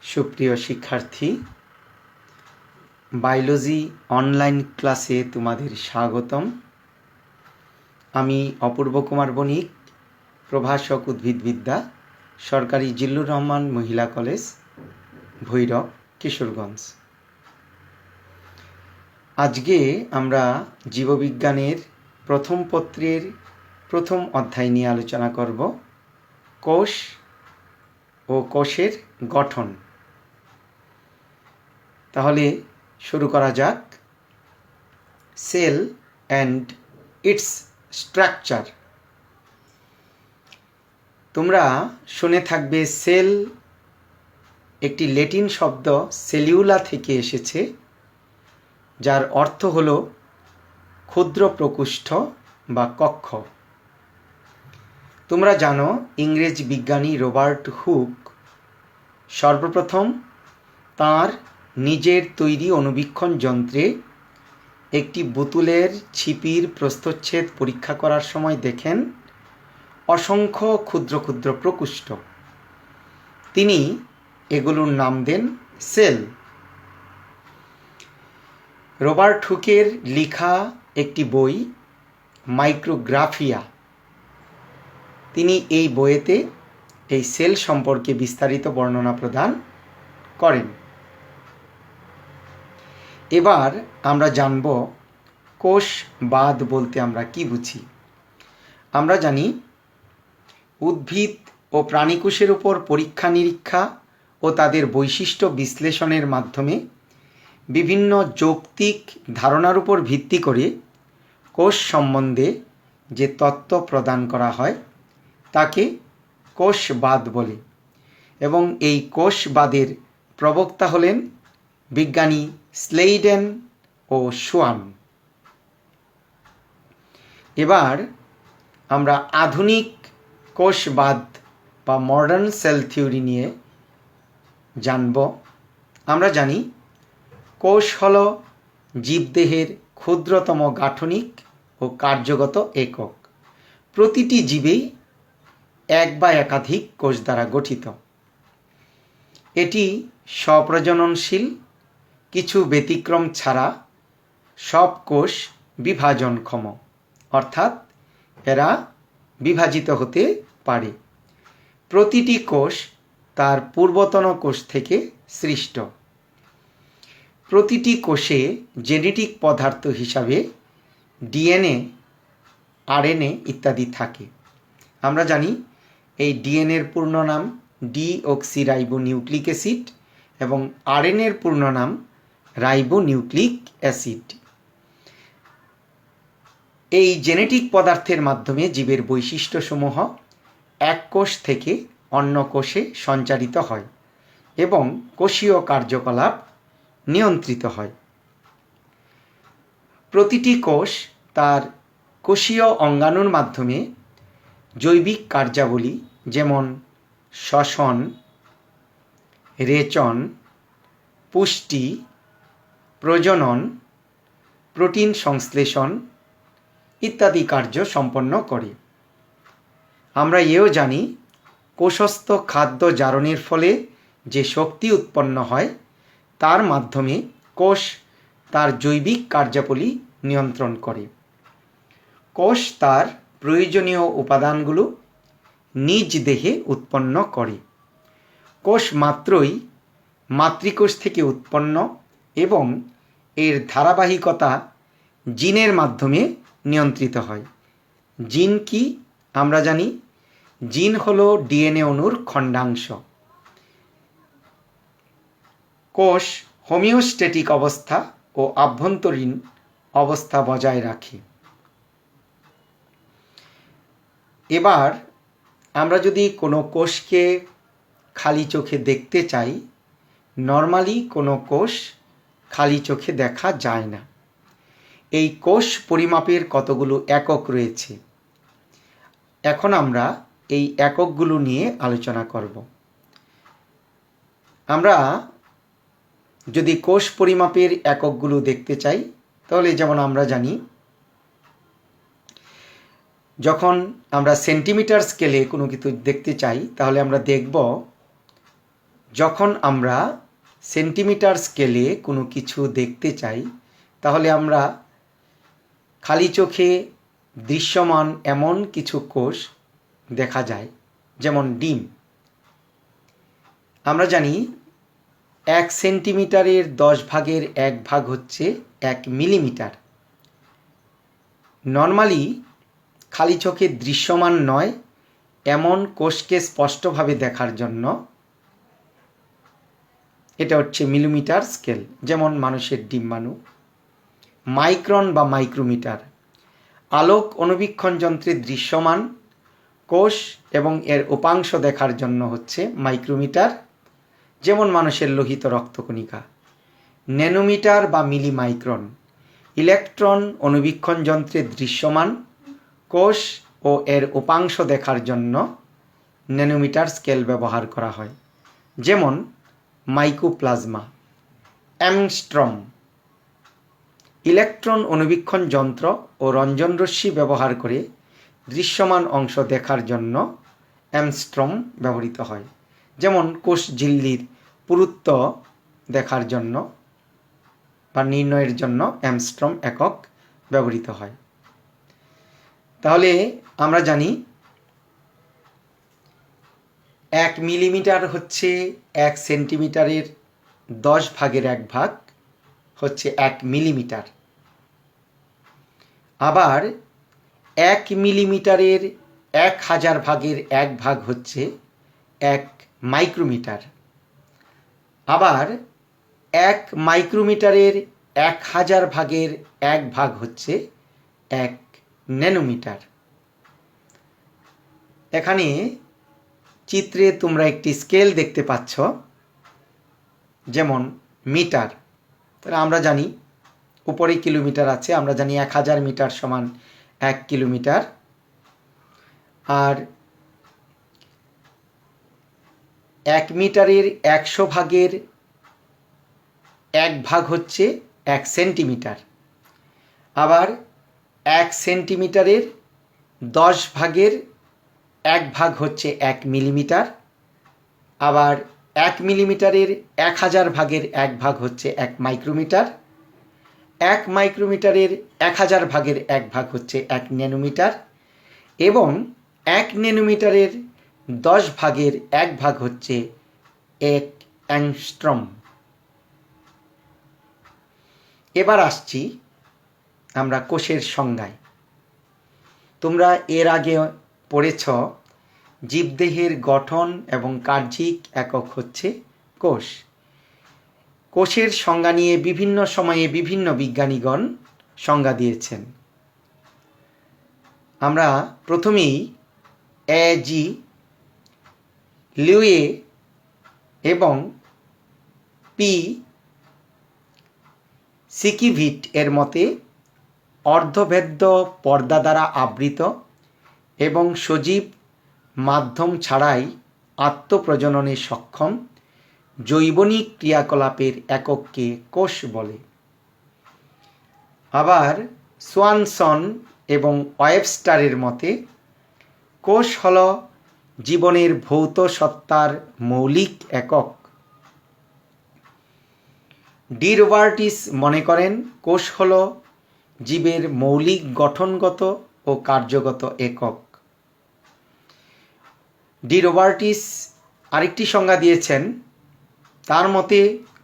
সুপ্রিয় শিক্ষার্থী, biology online ক্লাসে তোমাদের স্বাগতম। আমি অপূর্ব কুমার বণিক, প্রভাষক উদ্ভিদবিদ্যা, সরকারি জিল্লুর রহমান মহিলা কলেজ, ভৈরব, কিশোরগঞ্জ। আজকে আমরা জীববিজ্ঞানের প্রথম পত্রের প্রথম অধ্যায় নিয়ে আলোচনা করব, কোষ ও কোষের গঠন। তাহলে শুরু করা যাক। Cell and its structure. তোমরা শুনে থাকবে সেল একটি ল্যাটিন শব্দ সেলিউলা থেকে এসেছে, যার অর্থ হল ক্ষুদ্র প্রকোষ্ঠ বা কক্ষ। তোমরা জানো ইংরেজ বিজ্ঞানী রবার্ট হুক সর্বপ্রথম তাঁর নিজের তৈরি অণুবীক্ষণ যন্ত্রে একটি বোতলের ছিপির প্রস্থচ্ছেদ পরীক্ষা করার সময় দেখেন অসংখ্য ক্ষুদ্র ক্ষুদ্র প্রকোষ্ঠ। তিনি এগুলোর নাম দেন সেল। রবার্ট হুকের লেখা একটি বই মাইক্রোগ্রাফিয়া, তিনি এই বইয়েতে এই সেল সম্পর্কে বিস্তারিত বর্ণনা প্রদান করেন। এবার আমরা জানব কোষবাদ বলতে আমরা কি বুঝি। আমরা জানি উদ্ভিদ ও প্রাণীকোষের উপর পরীক্ষা নিরীক্ষা ও তাদের বৈশিষ্ট্য বিশ্লেষণের মাধ্যমে বিভিন্ন যৌক্তিক ধারণার উপর ভিত্তি করে কোষ সম্বন্ধে যে তত্ত্ব প্রদান করা হয় তাকে কোষবাদ বলে, এবং এই কোষবাদের প্রবক্তা হলেন বিজ্ঞানী স্লেইডেন ও সোয়ান। এবার আমরা আধুনিক কোষবাদ বা মডার্ন সেল থিওরি নিয়ে জানব। আমরা জানি কোষ হল জীবদেহের ক্ষুদ্রতম গাঠনিক ও কার্যগত একক। প্রতিটি জীবেই এক বা একাধিক কোষ দ্বারা গঠিত। এটি স্বপ্রজননশীল, কিছু ব্যতিক্রম ছাড়া সব কোষ বিভাজনক্ষম, অর্থাৎ এরা বিভাজিত হতে পারে। প্রতিটি কোষ তার পূর্বতন কোষ থেকে সৃষ্ট। প্রতিটি কোষে জেনেটিক পদার্থ হিসাবে ডিএনএ, আরএনএ ইত্যাদি থাকে। আমরা জানি এই ডিএনএর পূর্ণ নাম ডিঅক্সিরাইবোনিউক্লিক অ্যাসিড এবং আরএনএর পূর্ণ নাম রাইবোনিউক্লিক অ্যাসিড। এই জেনেটিক পদার্থের মাধ্যমে জীবের বৈশিষ্ট্যসমূহ এক কোষ থেকে অন্য কোষে সঞ্চারিত হয় এবং কোষীয় কার্যকলাপ নিয়ন্ত্রিত হয়। প্রতিটি কোষ তার কোষীয় অঙ্গাণুর মাধ্যমে জৈবিক কার্যাবলী যেমন শ্বসন, রেচন, পুষ্টি, প্রজনন, প্রোটিন সংশ্লেষণ ইত্যাদি কার্য সম্পন্ন করে। আমরা এও জানি কোষস্থ খাদ্য জারণের ফলে যে শক্তি উৎপন্ন হয় তার মাধ্যমে কোষ তার জৈবিক কার্যাবলী নিয়ন্ত্রণ করে। কোষ তার প্রয়োজনীয় উপাদানগুলো নিজ দেহে উৎপন্ন করে। কোষ মাত্রই মাতৃকোষ থেকে উৎপন্ন এবং এর ধারাবাহিকতা জিনের মাধ্যমে নিয়ন্ত্রিত হয়। জিন কি আমরা জানি, জিন হলো ডিএনএ অণুর খণ্ডাংশ। কোষ হোমিওস্ট্যাটিক অবস্থা ও আভ্যন্তরীণ অবস্থা বজায় রাখে। এবার আমরা যদি কোনো কোষকে খালি চোখে দেখতে চাই, নর্মালি কোনো কোষ খালি চোখে দেখা যায় না। এই কোষ পরিমাপের কতগুলো একক রয়েছে। এখন আমরা এই এককগুলো নিয়ে আলোচনা করব। আমরা যদি কোষ পরিমাপের এককগুলো দেখতে চাই, তাহলে যেমন আমরা জানি যখন আমরা সেন্টিমিটার স্কেলে কোনো কিছু দেখতে চাই, তাহলে আমরা দেখব যখন আমরা সেন্টিমিটার স্কেলে কোনো কিছু দেখতে চাই তাহলে আমরা খালি চোখে দৃশ্যমান এমন কিছু কোষ দেখা যায়, যেমন ডিম। আমরা জানি 1 সেন্টিমিটারের 10 ভাগের 1 ভাগ হচ্ছে 1 মিলিমিটার। নর্মালি খালি চোখে দৃশ্যমান নয় এমন কোষকে স্পষ্টভাবে দেখার জন্য এটা হচ্ছে মিলিমিটার স্কেল, যেমন মানুষের ডিম্বাণু। মাইক্রন বা মাইক্রোমিটার, আলোক অণুবীক্ষণ যন্ত্রে দৃশ্যমান কোষ এবং এর উপাংশ দেখার জন্য হচ্ছে মাইক্রোমিটার, যেমন মানুষের লোহিত রক্তকণিকা। ন্যানোমিটার বা মিলিমাইক্রন, ইলেকট্রন অণুবীক্ষণ যন্ত্রে দৃশ্যমান কোষ ও এর উপাংশ দেখার জন্য ন্যানোমিটার স্কেল ব্যবহার করা হয়, যেমন মাইকোপ্লাজমা। অ্যাংস্ট্রম, ইলেকট্রন অণুবীক্ষণ যন্ত্র ও রঞ্জনরশ্মি ব্যবহার করে দৃশ্যমান অংশ দেখার জন্য অ্যাংস্ট্রম ব্যবহৃত হয়, যেমন কোষ ঝিল্লির পুরুত্ব দেখার জন্য বা নির্ণয়ের জন্য অ্যাংস্ট্রম একক ব্যবহৃত হয়। তাহলে আমরা জানি 1 মিলিমিটার হচ্ছে 1 সেন্টিমিটারের 10 ভাগের 1 ভাগ হচ্ছে 1 মিলিমিটার। আবার 1 মিলিমিটারের 1000 ভাগের 1 ভাগ হচ্ছে 1 মাইক্রোমিটার। আবার 1 মাইক্রোমিটারের 1000 ভাগের 1 ভাগ হচ্ছে 1 ন্যানোমিটার। এখানে চিত্রে তোমরা একটি স্কেল দেখতে পাচ্ছ, যেমন মিটার। তাহলে আমরা জানি উপরে কিলোমিটার আছে, আমরা জানি 1000 মিটার সমান 1 কিলোমিটার। আর 1 মিটারের 100 ভাগের 1 ভাগ হচ্ছে 1 সেন্টিমিটার। আবার 1 সেন্টিমিটারের 10 ভাগের 1 ভাগ হচ্ছে 1 মিলিমিটার। আবার 1 মিলিমিটারের 1000 ভাগের 1 ভাগ হচ্ছে 1 মাইক্রোমিটার। 1 মাইক্রোমিটারের 1000 ভাগের 1 ভাগ হচ্ছে 1 ন্যানোমিটার। এবং 1 ন্যানোমিটারের 10 ভাগের 1 ভাগ হচ্ছে 1 অ্যাংস্ট্রম। এবার আসছি আমরা কোষের সংজ্ঞায়। তোমরা এর আগে পড়েছ জীবদেহের গঠন এবং কার্যিক একক হচ্ছে কোষ। কোষের সংজ্ঞা নিয়ে বিভিন্ন সময়ে বিভিন্ন বিজ্ঞানীগণ সংজ্ঞা দিয়েছেন। আমরা প্রথমেই এ.জি. লিউয়ে এবং পি. সিকিভিট এর মতে অর্ধভেদ্য পর্দা দ্বারা আবৃত এবং সজীব মাধ্যম ছাড়াই আত্মপ্রজননে সক্ষম জৈবনিক ক্রিয়াকলাপের একককে কোষ বলে। আবার সোয়ানসন এবং ওয়েবস্টারের মতে কোষ হল জীবনের ভৌত সত্তার মৌলিক একক। ডি রোবার্টিস মনে করেন কোষ হল জীবের মৌলিক গঠনগত ও কার্যগত একক। ডি রোবার্টিস আরেকটি সংজ্ঞা দিয়েছেন, তার মতে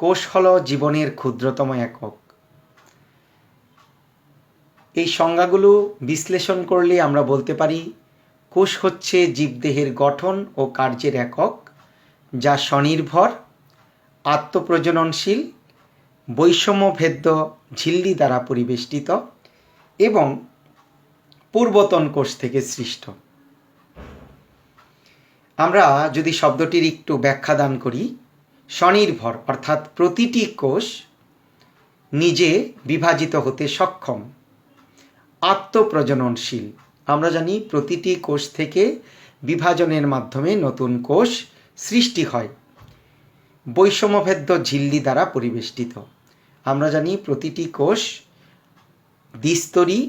কোষ হল জীবনের ক্ষুদ্রতম একক। এই সংজ্ঞাগুলো বিশ্লেষণ করলে আমরা বলতে পারি কোষ হচ্ছে জীবদেহের গঠন ও কার্যের একক, যা স্বনির্ভর, আত্মপ্রজননশীল, বৈষম্যভেদ্য ঝিল্লি দ্বারা পরিবেষ্টিত এবং পূর্বতন কোষ থেকে সৃষ্ট। আমরা যদি শব্দটির একটু ব্যাখ্যা দান করি, স্বনির্ভর অর্থাৎ প্রতিটি কোষ নিজে বিভাজিত হতে সক্ষম। আত্মপ্রজননশীল, আমরা জানি প্রতিটি কোষ থেকে বিভাজনের মাধ্যমে নতুন কোষ সৃষ্টি হয়। বৈষম্যভেদ্য ঝিল্লি দ্বারা পরিবেষ্টিত, আমরা জানি প্রতিটি কোষ দ্বিস্তরী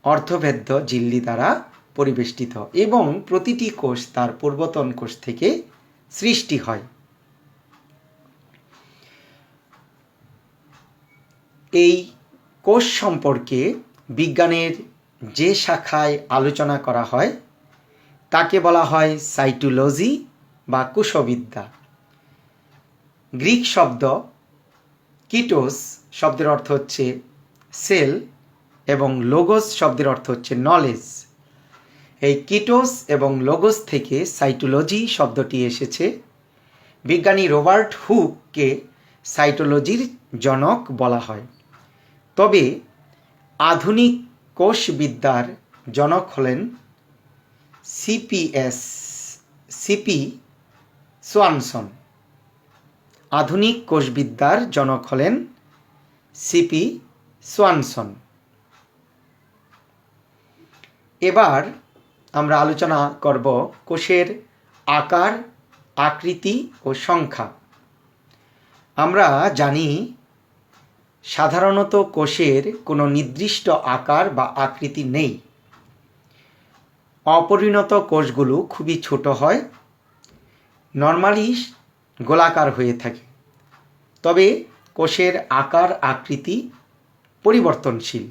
অর্ধভেদ্য ঝিল্লি দ্বারা পরিবেষ্টিত এবং প্রতিটি কোষ তার পূর্বতন কোষ থেকে সৃষ্টি হয়। এই কোষ সম্পর্কে বিজ্ঞানের যে শাখায় আলোচনা করা হয় তাকে বলা হয় সাইটোলজি বা কোষবিদ্যা। গ্রিক শব্দ কিটোস শব্দের অর্থ হচ্ছে সেল এবং লোগোস শব্দের অর্থ হচ্ছে নলেজ। এই কিটোস এবং লোগোস থেকে সাইটোলজি শব্দটি এসেছে। বিজ্ঞানী রবার্ট হুককে সাইটোলজির জনক বলা হয়। তবে আধুনিক কোষবিদ্যার জনক হলেন সিপি সোয়ানসন। আধুনিক কোষবিদ্যার জনক হলেন সিপি সোয়ানসন। এবার আমরা আলোচনা করব কোষের আকার, আকৃতি ও সংখ্যা। আমরা জানি সাধারণত কোষের কোনো নির্দিষ্ট আকার বা আকৃতি নেই। অপরিণত কোষগুলো খুবই ছোট হয়, নর্মালি গোলাকার হয়ে থাকে। তবে কোষের আকার আকৃতি পরিবর্তনশীল।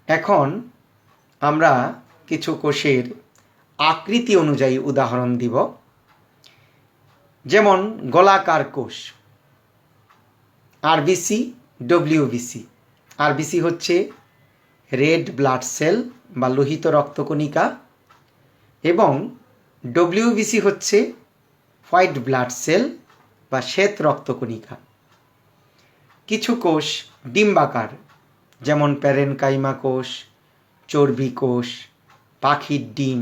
এখন আমরা কিছু কোষের আকৃতি অনুযায়ী উদাহরণ দিব। যেমন গোলাকার কোষ, আরবিসি, ডব্লিউবিসি। আরবিসি হচ্ছে রেড ব্লাড সেল বা লোহিত রক্তকণিকা এবং ডব্লিউবিসি হচ্ছে হোয়াইট ব্লাড সেল বা শ্বেত রক্তকণিকা। কিছু কোষ ডিম্বাকার, যেমন প্যারেনকাইমা কোষ, চর্বি কোষ, পাখির ডিম,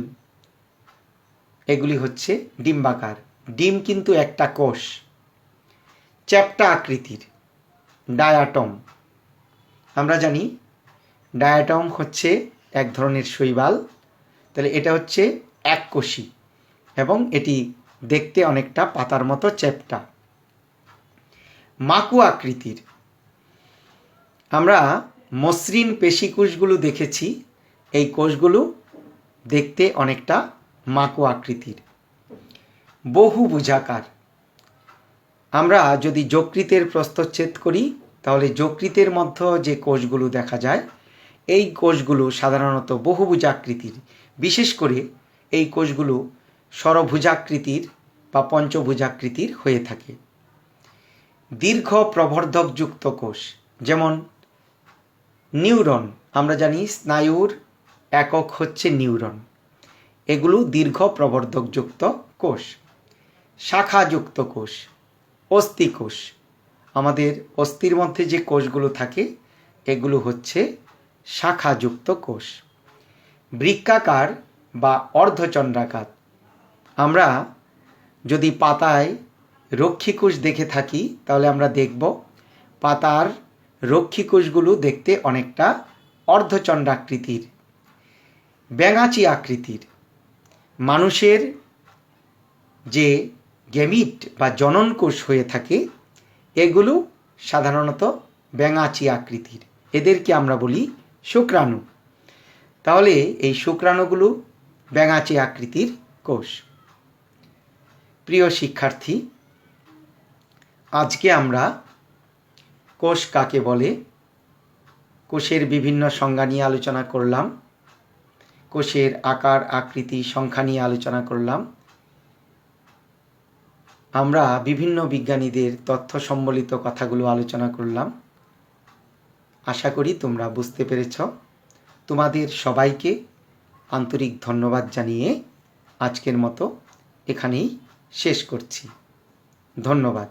এগুলি হচ্ছে ডিম্বাকার। ডিম কিন্তু একটা কোষ। চ্যাপ্টা আকৃতির ডায়াটম। আমরা জানি ডায়াটম হচ্ছে এক ধরনের শৈবাল। তাহলে এটা হচ্ছে এককোষী এবং এটি দেখতে অনেকটা পাতার মতো চ্যাপ্টা। মাকু আকৃতির। আমরা মসৃণ পেশিকোষগুলো দেখেছি। এই কোষগুলো দেখতে অনেকটা মাকু আকৃতির। বহুভুজাকার। আমরা যদি যকৃতের প্রস্থচ্ছেদ করি তাহলে যকৃতের মধ্যে যে কোষগুলো দেখা যায় এই কোষগুলো সাধারণত বহুভুজাকৃতির। বিশেষ করে এই কোষগুলো ষড়ভুজাকৃতির বা পঞ্চভুজাকৃতির হয়ে থাকে। দীর্ঘ প্রবর্ধকযুক্ত কোষ, যেমন নিউরন। আমরা জানি স্নায়ুর একক হচ্ছে নিউরন। এগুলো দীর্ঘ প্রবর্ধকযুক্ত কোষ। শাখাযুক্ত কোষ, অস্থিকোষ। আমাদের অস্থির মধ্যে যে কোষগুলো থাকে এগুলো হচ্ছে শাখাযুক্ত কোষ। বৃক্কাকার বা অর্ধচন্দ্রাকার। আমরা যদি পাতায় রক্ষীকোষ দেখে থাকি তাহলে আমরা দেখব পাতার রক্ষীকোষগুলো দেখতে অনেকটা অর্ধচন্দ্রাকৃতির। ব্যাঙাচি আকৃতির। মানুষের যে গ্যামিট বা জনন কোষ হয়ে থাকে এগুলো সাধারণত ব্যাঙাচি আকৃতির। এদেরকে আমরা বলি শুক্রাণু। তাহলে এই শুক্রাণুগুলো ব্যাঙাচি আকৃতির কোষ। প্রিয় শিক্ষার্থী, আজকে আমরা কোষ কাকে বলে, কোষের বিভিন্ন সংজ্ঞা নিয়ে আলোচনা করলাম। কোষের আকার, আকৃতি, সংখ্যা নিয়ে আলোচনা করলাম। আমরা বিভিন্ন বিজ্ঞানীদের তথ্য সম্বলিত কথাগুলো আলোচনা করলাম। আশা করি তোমরা বুঝতে পেরেছ। তোমাদের সবাইকে আন্তরিক ধন্যবাদ জানিয়ে আজকের মতো এখানেই শেষ করছি। ধন্যবাদ।